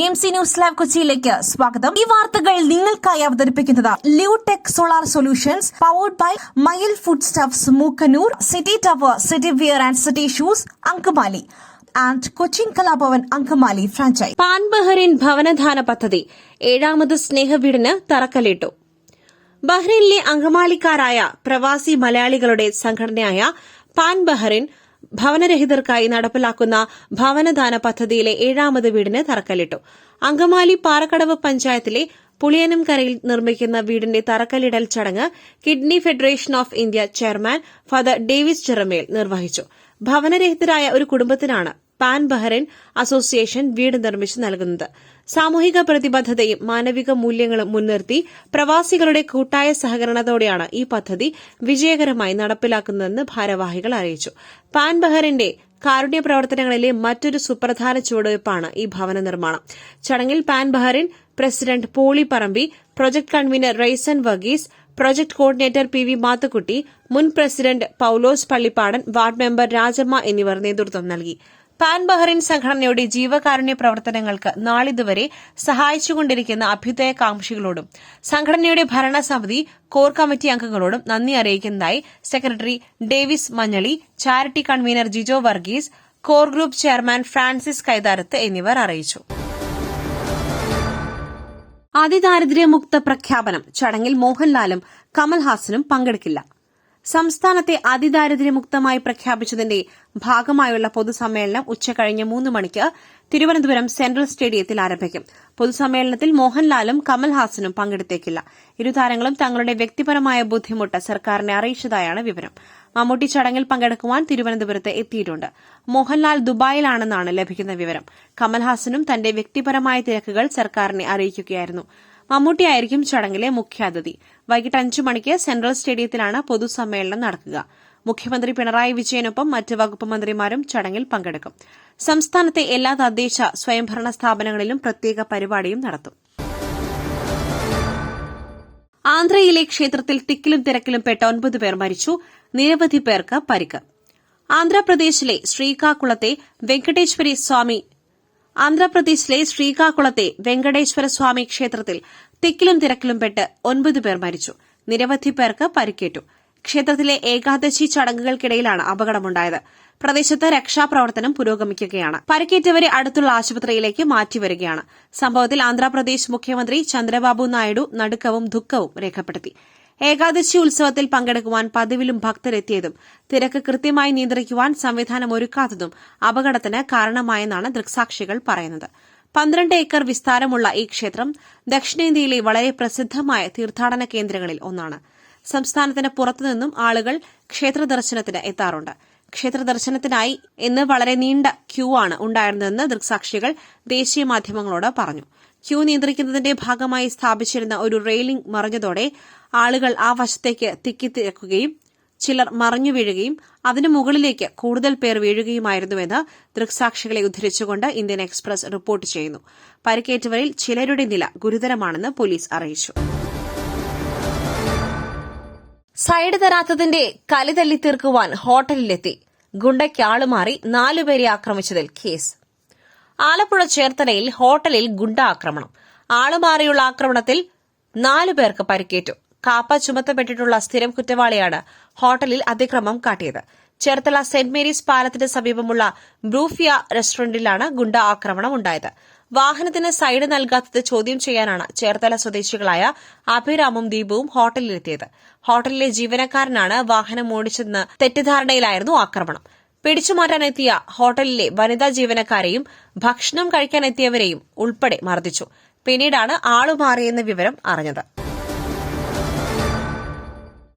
PMC news live കൊച്ചിയിലേക്ക് സ്വാഗതം. ഈ വാർത്തകൾ നിങ്ങൾക്കായി അവതരിപ്പിക്കുന്നത് Lutech solar solutions, powered by Mayil food stuffs, Mookkannoor, city tower, city wear and city shoes, Angamaly and Cochin Kalabhavan Angamaly franchise. Pan Bahrain ഭവനദാന പദ്ധതി 7ാമത് സ്നേഹവീടിന് തറക്കല്ലിട്ടു. ബഹ്റൈനിലെ അങ്കമാലിക്കാരായ പ്രവാസി മലയാളികളുടെ സംഘടനയായ പാൻ ബഹ്റൈൻ ഭവനരഹിതർക്കായി നടപ്പിലാക്കുന്ന ഭവനദാന പദ്ധതിയിലെ 7ാമത് വീടിന് തറക്കല്ലിട്ടു. അങ്കമാലി പാറക്കടവ് പഞ്ചായത്തിലെ പുളിയനംകരയിൽ നിർമ്മിക്കുന്ന വീടിന്റെ തറക്കല്ലിടൽ ചടങ്ങ് kidney federation of India chairman father Davis Cheramel നിർവഹിച്ചു. ഭവനരഹിതരായ ഒരു കുടുംബത്തിനാണ് പാൻ ബഹ്റൈൻ അസോസിയേഷൻ വീട് നിർമ്മിച്ചു നൽകുന്നത്. സാമൂഹിക പ്രതിബദ്ധതയും മാനവിക മൂല്യങ്ങളും മുൻനിർത്തി പ്രവാസികളുടെ കൂട്ടായ സഹകരണത്തോടെയാണ് ഈ പദ്ധതി വിജയകരമായി നടപ്പിലാക്കുന്നതെന്ന് ഭാരവാഹികൾ അറിയിച്ചു. പാൻ ബഹ്റൈന്റെ കാരുണ്യ പ്രവർത്തനങ്ങളിലെ മറ്റൊരു സുപ്രധാന ചുവടുവയ്പ്പാണ് ഈ ഭവന നിർമ്മാണം. ചടങ്ങിൽ Pan Bahrain president Poly Parambi, project convener Raisan Varghese, project coordinator PV Mathukutty, മുൻ president Paulose Pallippadan, ward member Rajamma എന്നിവർ നേതൃത്വം നൽകി. പാൻ ബഹ്റൈൻ സംഘടനയുടെ ജീവകാരുണ്യ പ്രവർത്തനങ്ങൾക്ക് നാളിതുവരെ സഹായിച്ചുകൊണ്ടിരിക്കുന്ന അഭ്യുദയകാംക്ഷികളോടും സംഘടനയുടെ ഭരണസമിതി കോർ കമ്മിറ്റി അംഗങ്ങളോടും നന്ദി അറിയിക്കുന്നതായി secretary Davis Manjali, charity convener Jijo Varghese, core group chairman Francis Kaitharath എന്നിവർ അറിയിച്ചു. അതിദാരിദ്ര്യമുക്ത പ്രഖ്യാപനം. ചടങ്ങിൽ മോഹൻലാലും കമൽഹാസനും പങ്കെടുക്കില്ല. സംസ്ഥാനത്തെ അതിദാരിദ്ര്യമുക്തമായി പ്രഖ്യാപിച്ചതിന്റെ ഭാഗമായുള്ള പൊതുസമ്മേളനം ഉച്ചകഴിഞ്ഞ് 3 മണിക്ക് തിരുവനന്തപുരം സെൻട്രൽ സ്റ്റേഡിയത്തിൽ ആരംഭിക്കും. പൊതുസമ്മേളനത്തിൽ മോഹൻലാലും കമൽഹാസനും പങ്കെടുത്തേക്കില്ല. ഇരു താരങ്ങളും തങ്ങളുടെ വ്യക്തിപരമായ ബുദ്ധിമുട്ട് സർക്കാരിനെ അറിയിച്ചതായാണ് വിവരം. മമ്മൂട്ടി ചടങ്ങിൽ പങ്കെടുക്കുവാൻ തിരുവനന്തപുരത്ത് എത്തിയിട്ടുണ്ട്. മോഹൻലാൽ ദുബായിലാണെന്നാണ് ലഭിക്കുന്ന വിവരം. കമൽഹാസനും തന്റെ വ്യക്തിപരമായ തിരക്കുകൾ സർക്കാരിനെ അറിയിക്കുകയായിരുന്നു. മമ്മൂട്ടിയായിരിക്കും ചടങ്ങിലെ മുഖ്യാതിഥി. വൈകിട്ട് 5 മണിക്ക് സെൻട്രൽ സ്റ്റേഡിയത്തിലാണ് പൊതുസമ്മേളനം നടക്കുക. മുഖ്യമന്ത്രി പിണറായി വിജയനൊപ്പം മറ്റ് വകുപ്പ് മന്ത്രിമാരും ചടങ്ങിൽ പങ്കെടുക്കും. സംസ്ഥാനത്തെ എല്ലാ തദ്ദേശ സ്വയംഭരണ സ്ഥാപനങ്ങളിലും പ്രത്യേക പരിപാടിയും നടത്തും. ആന്ധ്രയിലെ ക്ഷേത്രത്തിൽ തിക്കിലും തിരക്കിലും പെട്ട 9 പേർ മരിച്ചു. നിരവധി പേർക്ക് പരിക്ക്. ആന്ധ്രാപ്രദേശിലെ ശ്രീകാകുളത്തെ വെങ്കടേശ്വര സ്വാമി ക്ഷേത്രത്തിൽ തിക്കിലും തിരക്കിലും പെട്ട് 9 പേർ മരിച്ചു. നിരവധി പേർക്ക് പരിക്കേറ്റു. ക്ഷേത്രത്തിലെ ഏകാദശി ചടങ്ങുകൾക്കിടയിലാണ് അപകടമുണ്ടായത്. പ്രദേശത്ത് രക്ഷാപ്രവർത്തനം പുരോഗമിക്കുകയാണ്. പരിക്കേറ്റവരെ അടുത്തുള്ള ആശുപത്രിയിലേക്ക് മാറ്റിവരികയാണ്. സംഭവത്തിൽ ആന്ധ്രാപ്രദേശ് മുഖ്യമന്ത്രി ചന്ദ്രബാബു നായിഡു നടുക്കവും ദുഃഖവും രേഖപ്പെടുത്തി. ഏകാദശി ഉത്സവത്തിൽ പങ്കെടുക്കുവാൻ പതിവിലും ഭക്തരെത്തിയതും തിരക്ക് കൃത്യമായി നിയന്ത്രിക്കുവാൻ സംവിധാനമൊരുക്കാത്തതും അപകടത്തിന് കാരണമായെന്നാണ് ദൃക്സാക്ഷികൾ പറയുന്നത്. 12 ഏക്കർ വിസ്താരമുള്ള ഈ ക്ഷേത്രം ദക്ഷിണേന്ത്യയിലെ വളരെ പ്രസിദ്ധമായ തീർത്ഥാടന കേന്ദ്രങ്ങളിൽ ഒന്നാണ്. സംസ്ഥാനത്തിന് പുറത്തുനിന്നും ആളുകൾ ക്ഷേത്ര ദർശനത്തിന് എത്താറുണ്ട്. ക്ഷേത്ര ദർശനത്തിനായി ഇന്ന് വളരെ നീണ്ട ക്യൂ ആണ് ഉണ്ടായിരുന്നതെന്ന് ദൃക്സാക്ഷികൾ ദേശീയ മാധ്യമങ്ങളോട് പറഞ്ഞു. ക്യൂ നിയന്ത്രിക്കുന്നതിന്റെ ഭാഗമായി സ്ഥാപിച്ചിരുന്ന ഒരു റെയിലിംഗ് മറിഞ്ഞതോടെ ആളുകൾ ആ വശത്തേക്ക് തിക്കിത്തിരക്കുകയും ചിലർ മറിഞ്ഞു വീഴുകയും അതിനു മുകളിലേക്ക് കൂടുതൽ പേർ വീഴുകയുമായിരുന്നുവെന്ന് ദൃക്സാക്ഷികളെ ഉദ്ധരിച്ചുകൊണ്ട് ഇന്ത്യൻ എക്സ്പ്രസ് റിപ്പോർട്ട് ചെയ്യുന്നു. പരിക്കേറ്റവരിൽ ചിലരുടെ നില ഗുരുതരമാണെന്ന് പോലീസ് അറിയിച്ചു. സൈഡ് തരാത്തതിന്റെ കലി തല്ലി തീർക്കുവാൻ ഹോട്ടലിലെത്തി ഗുണ്ടയ്ക്ക് ആളുമാറി 4 പേരെ ആക്രമിച്ചതിൽ കേസ്. ആലപ്പുഴ ചേർത്തലയിൽ ഹോട്ടലിൽ ഗുണ്ട ആക്രമണം. ആളുമാറിയുള്ള ആക്രമണത്തിൽ 4 പേർക്ക് പരിക്കേറ്റു. കാപ്പ ചുമത്തപ്പെട്ടിട്ടുള്ള സ്ഥിരം കുറ്റവാളിയാണ് ഹോട്ടലിൽ അതിക്രമം കാട്ടിയത്. ചേർത്തല സെന്റ് മേരീസ് പാലത്തിന് സമീപമുള്ള ബ്രൂഫിയ റെസ്റ്റോറന്റിലാണ് ഗുണ്ട ആക്രമണം ഉണ്ടായത്. വാഹനത്തിന് സൈഡ് നൽകാത്തത് ചോദ്യം ചെയ്യാനാണ് ചേർത്തല സ്വദേശികളായ അഭിരാമും ദീപുവും ഹോട്ടലിലെത്തിയത്. ഹോട്ടലിലെ ജീവനക്കാരനാണ് വാഹനം ഓടിച്ചതെന്ന് തെറ്റിദ്ധാരണയിലായിരുന്നു ആക്രമണം. പിടിച്ചുമാറ്റാനെത്തിയ ഹോട്ടലിലെ വനിതാ ജീവനക്കാരെയും ഭക്ഷണം കഴിക്കാനെത്തിയവരെയും ഉൾപ്പെടെ മർദ്ദിച്ചു. പിന്നീടാണ് ആളുമാറിയെന്ന വിവരം അറിഞ്ഞത്.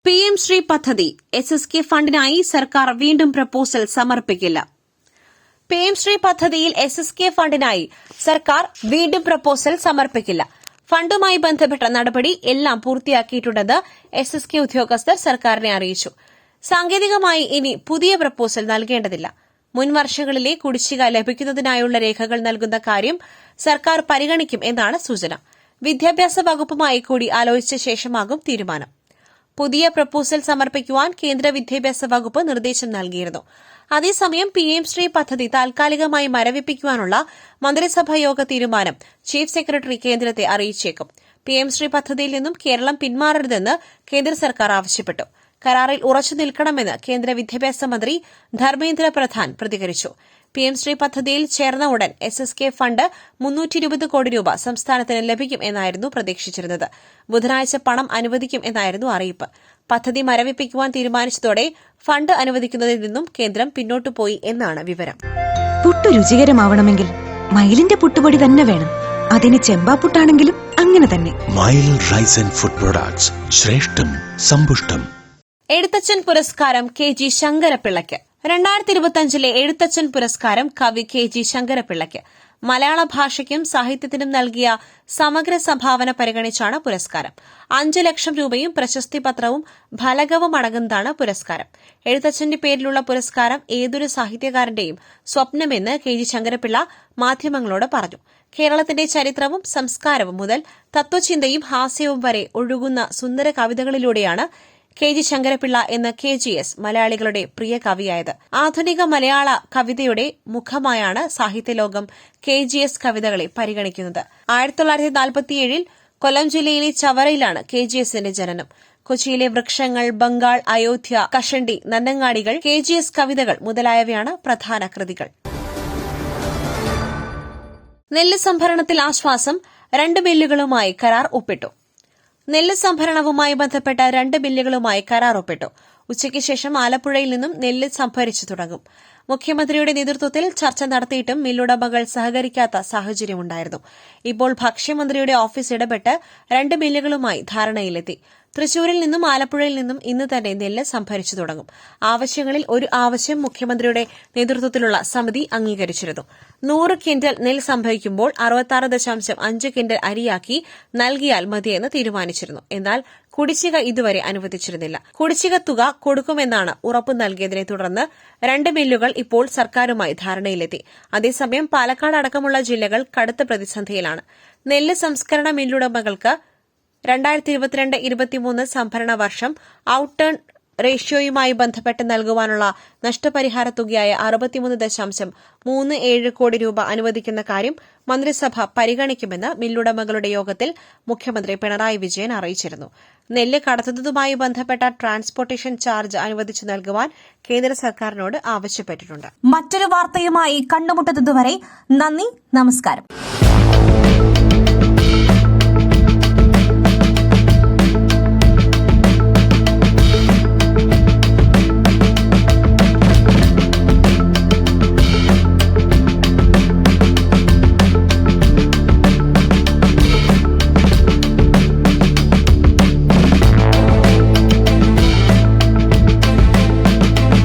PM ശ്രീ പദ്ധതി SSK ഫണ്ടിനായി സർക്കാർ വീണ്ടും പ്രപ്പോസൽ സമർപ്പിക്കില്ല. PM ശ്രീ പദ്ധതിയിൽ SSK ഫണ്ടിനായി സർക്കാർ വീണ്ടും പ്രപ്പോസൽ സമർപ്പിക്കില്ല. ഫണ്ടുമായി ബന്ധപ്പെട്ട നടപടി എല്ലാം പൂർത്തിയാക്കിയിട്ടുണ്ടെന്ന് SSK ഉദ്യോഗസ്ഥർ സർക്കാരിനെ അറിയിച്ചു. സാങ്കേതികമായി ഇനി പുതിയ പ്രപ്പോസൽ നൽകേണ്ടതില്ല. മുൻ വർഷങ്ങളിലെ കുടിശ്ശിക ലഭിക്കുന്നതിനായുള്ള രേഖകൾ നൽകുന്ന കാര്യം സർക്കാർ പരിഗണിക്കും എന്നാണ് സൂചന. വിദ്യാഭ്യാസ വകുപ്പുമായി കൂടി ആലോചിച്ച ശേഷമാകും തീരുമാനം. പുതിയ പ്രപ്പോസൽ സമർപ്പിക്കുവാൻ കേന്ദ്ര വിദ്യാഭ്യാസ വകുപ്പ് നിർദ്ദേശം നൽകിയിരുന്നു. അതേസമയം PM ശ്രീ പദ്ധതി താൽക്കാലികമായി മരവിപ്പിക്കുവാനുള്ള മന്ത്രിസഭാ യോഗ തീരുമാനം ചീഫ് സെക്രട്ടറി കേന്ദ്രത്തെ അറിയിച്ചേക്കും. PM ശ്രീ പദ്ധതിയിൽ നിന്നും കേരളം പിന്മാറരുതെന്ന് കേന്ദ്ര സർക്കാർ ആവശ്യപ്പെട്ടു. കരാറിൽ ഉറച്ചു നിൽക്കണമെന്ന് കേന്ദ്ര വിദ്യാഭ്യാസ മന്ത്രി ധർമ്മേന്ദ്ര പ്രധാൻ പ്രതികരിച്ചു. PM ശ്രീ പദ്ധതിയിൽ ചേർന്ന ഉടൻ SSK ഫണ്ട് 320 കോടി രൂപ സംസ്ഥാനത്തിന് ലഭിക്കും എന്നായിരുന്നു പ്രതീക്ഷിച്ചിരുന്നത്. ബുധനാഴ്ച പണം അനുവദിക്കും എന്നായിരുന്നു അറിയിപ്പ്. പദ്ധതി മരവിപ്പിക്കുവാൻ തീരുമാനിച്ചതോടെ ഫണ്ട് അനുവദിക്കുന്നതിൽ നിന്നും കേന്ദ്രം പിന്നോട്ടുപോയി എന്നാണ് വിവരം. പുട്ടു രുചികരമാവണമെങ്കിൽ മയിലിന്റെ പുട്ടുപൊടി തന്നെ വേണം. അതിന് ചെമ്പാപ്പുട്ടാണെങ്കിലും അങ്ങനെ തന്നെ. മയിൽ റൈസ് ആൻഡ് ഫുഡ് പ്രൊഡക്ട്സ്, ശ്രേഷ്ഠം സമ്പുഷ്ടം. എഴുത്തച്ഛൻ പുരസ്കാരം KG ശങ്കരപ്പിള്ളയ്ക്ക്. 2025 എഴുത്തച്ഛൻ പുരസ്കാരം കവി KG ശങ്കരപ്പിള്ളയ്ക്ക്. മലയാള ഭാഷയ്ക്കും സാഹിത്യത്തിനും നൽകിയ സമഗ്ര സംഭാവന പരിഗണിച്ചാണ് പുരസ്കാരം. 5 ലക്ഷം രൂപയും പ്രശസ്തി പത്രവും ഫലകവും അടങ്ങുന്നതാണ് പുരസ്കാരം. എഴുത്തച്ഛന്റെ പേരിലുള്ള പുരസ്കാരം ഏതൊരു സാഹിത്യകാരന്റെയും സ്വപ്നമെന്ന് KG ശങ്കരപ്പിള്ള മാധ്യമങ്ങളോട് പറഞ്ഞു. കേരളത്തിന്റെ ചരിത്രവും സംസ്കാരവും മുതൽ തത്വചിന്തയും ഹാസ്യവും വരെ ഒഴുകുന്ന സുന്ദര കവിതകളിലൂടെയാണ് KG ശങ്കരപ്പിള്ള എന്ന KGS മലയാളികളുടെ പ്രിയ കവിയായത്. ആധുനിക മലയാള കവിതയുടെ മുഖമായാണ് സാഹിത്യലോകം KGS കവിതകളെ പരിഗണിക്കുന്നത്. 1947 കൊല്ലം ജില്ലയിലെ ചവറയിലാണ് KGSന്റെ ജനനം. കൊച്ചിയിലെ വൃക്ഷങ്ങൾ, ബംഗാൾ, അയോധ്യ, കഷണ്ടി, നന്നങ്ങാടികൾ, KGS കവിതകൾ മുതലായവയാണ് പ്രധാന കൃതികൾ. നെല്ല് സംഭരണത്തിൽ ആശ്വാസം, 2 മില്ലുകളുമായി കരാർ ഒപ്പിട്ടു. നെല്ല് സംഭരണവുമായി ബന്ധപ്പെട്ട 2 മില്ലുകളുമായി കരാർ ഒപ്പിട്ടു. ഉച്ചയ്ക്ക് ശേഷം ആലപ്പുഴയിൽ നിന്നും നെല്ല് സംഭരിച്ചു തുടങ്ങും. മുഖ്യമന്ത്രിയുടെ നേതൃത്വത്തിൽ ചർച്ച നടത്തിയിട്ടും മില്ലുടമകൾ സഹകരിക്കാത്ത സാഹചര്യമുണ്ടായിരുന്നു. ഇപ്പോൾ ഭക്ഷ്യമന്ത്രിയുടെ ഓഫീസ് ഇടപെട്ട് 2 മില്ലുകളുമായി ധാരണയിലെത്തി. തൃശൂരിൽ നിന്നും ആലപ്പുഴയിൽ നിന്നും ഇന്ന് തന്നെ നെല്ല് സംഭരിച്ചു തുടങ്ങും. ആവശ്യങ്ങളിൽ ഒരു ആവശ്യം മുഖ്യമന്ത്രിയുടെ നേതൃത്വത്തിലുള്ള സമിതി അംഗീകരിച്ചിരുന്നു. 100 ക്വിന്റൽ നെല്ല് സംഭരിക്കുമ്പോൾ 66.5 ക്വിന്റൽ അരിയാക്കി നൽകിയാൽ മതിയെന്ന് തീരുമാനിച്ചിരുന്നു. എന്നാൽ കുടിശ്ശിക ഇതുവരെ അനുവദിച്ചിരുന്നില്ല. കുടിശ്ശിക തുക കൊടുക്കുമെന്നാണ് ഉറപ്പു നൽകിയതിനെ തുടർന്ന് 2 മില്ലുകൾ ഇപ്പോൾ സർക്കാരുമായി ധാരണയിലെത്തി. അതേസമയം പാലക്കാട് അടക്കമുള്ള ജില്ലകൾ കടുത്ത പ്രതിസന്ധിയിലാണ്. നെല്ല് സംസ്കരണ മില്ലുടമകൾക്ക് 2022-23 സംഭരണ വർഷം ഔട്ട് ടേൺ റേഷ്യോയുമായി ബന്ധപ്പെട്ട് നൽകുവാനുള്ള നഷ്ടപരിഹാര തുകയായ 63.37 കോടി രൂപ അനുവദിക്കുന്ന കാര്യം മന്ത്രിസഭ പരിഗണിക്കുമെന്ന് മില്ലുടമകളുടെ യോഗത്തിൽ മുഖ്യമന്ത്രി പിണറായി വിജയൻ അറിയിച്ചിരുന്നു. നെല്ല് കടത്തുന്നതുമായി ബന്ധപ്പെട്ട ട്രാൻസ്പോർട്ടേഷൻ ചാർജ് അനുവദിച്ചു നൽകുവാൻ കേന്ദ്ര സർക്കാരിനോട് ആവശ്യപ്പെട്ടിട്ടുണ്ട്. മറ്റൊരു വാർത്തയുമായി കണ്ടുമുട്ടുന്നതുവരെ നന്ദി, നമസ്കാരം.